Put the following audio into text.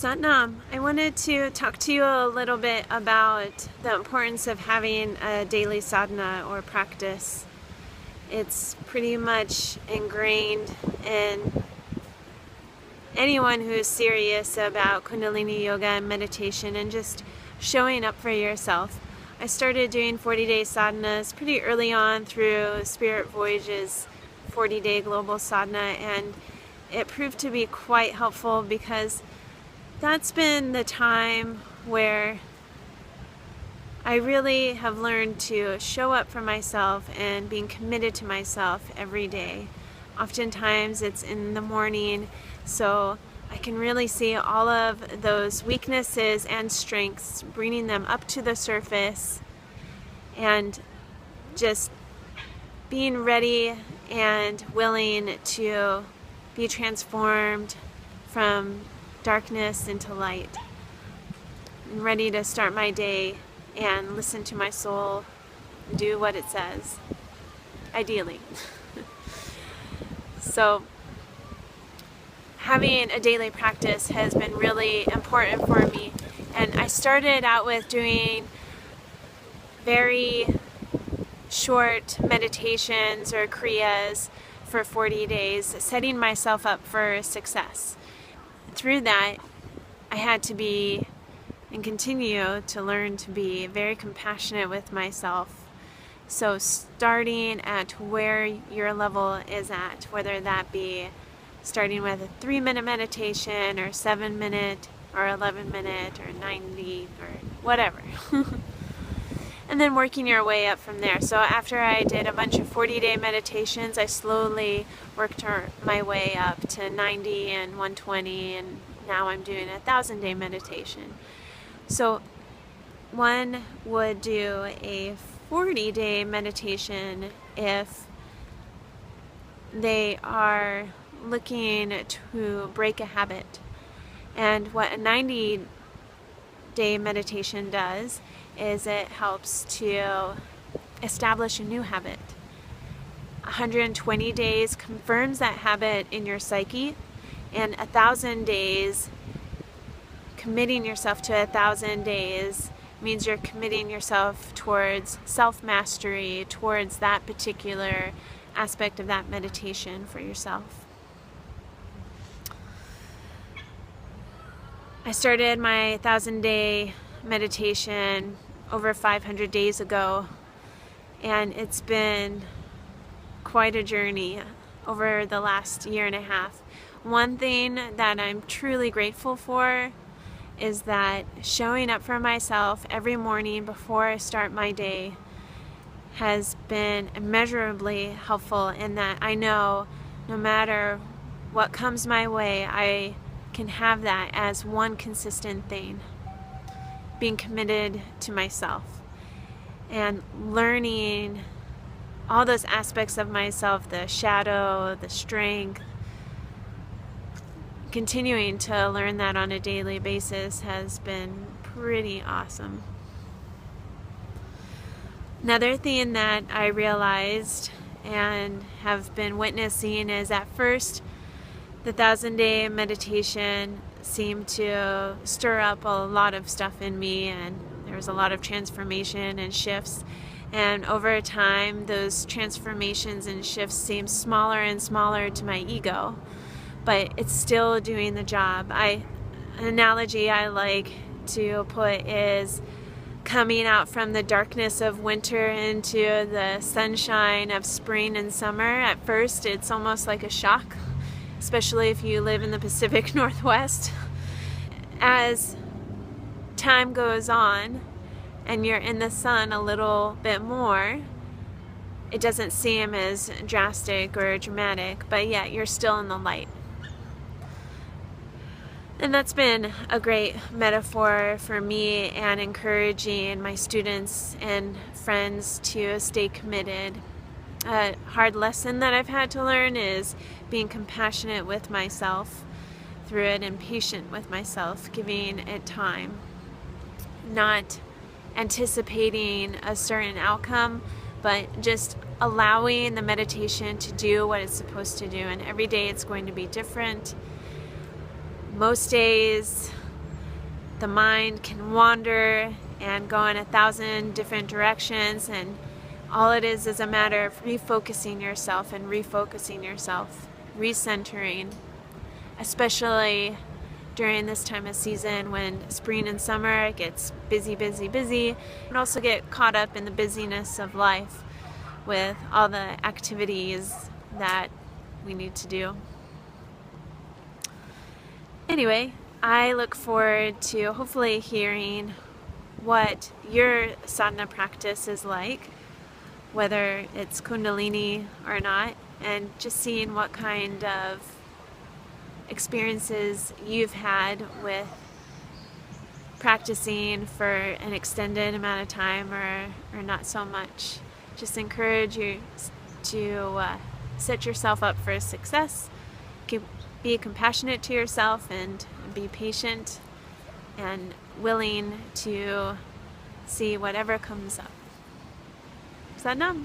Satnam. I wanted to talk to you a little bit about the importance of having a daily sadhana or practice. It's pretty much ingrained in anyone who's serious about Kundalini Yoga and meditation and just showing up for yourself. I started doing 40-day sadhanas pretty early on through Spirit Voyage's 40-day global sadhana, and it proved to be quite helpful because that's been the time where I really have learned to show up for myself and being committed to myself every day. Oftentimes it's in the morning, so I can really see all of those weaknesses and strengths, bringing them up to the surface and just being ready and willing to be transformed from darkness into light. I'm ready to start my day and listen to my soul, do what it says, ideally. So having a daily practice has been really important for me, and I started out with doing very short meditations or kriyas for 40 days, setting myself up for success. Through that, I had to be and continue to learn to be very compassionate with myself. So starting at where your level is at, whether that be starting with a 3-minute meditation or 7-minute or 11-minute or 90 or whatever. And then working your way up from there. So after I did a bunch of 40-day meditations, I slowly worked my way up to 90 and 120, and now I'm doing a 1,000-day meditation. So one would do a 40-day meditation if they are looking to break a habit. And what a 90-day meditation does is it helps to establish a new habit. 120 days confirms that habit in your psyche, and 1,000 days, committing yourself to 1,000 days, means you're committing yourself towards self-mastery, towards that particular aspect of that meditation for yourself. I started my 1,000-day meditation over 500 days ago, and it's been quite a journey over the last year and a half. One thing that I'm truly grateful for is that showing up for myself every morning before I start my day has been immeasurably helpful, in that I know no matter what comes my way, I can have that as one consistent thing. Being committed to myself and learning all those aspects of myself, the shadow, the strength, continuing to learn that on a daily basis has been pretty awesome. Another thing that I realized and have been witnessing is, at first, the 1,000-day meditation seemed to stir up a lot of stuff in me, and there was a lot of transformation and shifts. And over time, those transformations and shifts seem smaller and smaller to my ego, but it's still doing the job. An analogy I like to put is coming out from the darkness of winter into the sunshine of spring and summer. At first, it's almost like a shock, especially if you live in the Pacific Northwest. As time goes on and you're in the sun a little bit more, it doesn't seem as drastic or dramatic, but yet you're still in the light. And that's been a great metaphor for me, and encouraging my students and friends to stay committed. A hard lesson that I've had to learn is being compassionate with myself through it, and patient with myself, giving it time, not anticipating a certain outcome, but just allowing the meditation to do what it's supposed to do. And every day it's going to be different. Most days the mind can wander and go in 1,000 different directions, and all it is a matter of refocusing yourself and refocusing yourself, recentering, especially during this time of season when spring and summer it gets busy, busy, busy, and also get caught up in the busyness of life with all the activities that we need to do. Anyway, I look forward to hopefully hearing what your sadhana practice is like, whether it's Kundalini or not, and just seeing what kind of experiences you've had with practicing for an extended amount of time or not so much. Just encourage you to set yourself up for success, be compassionate to yourself, and be patient and willing to see whatever comes up. Sadhana.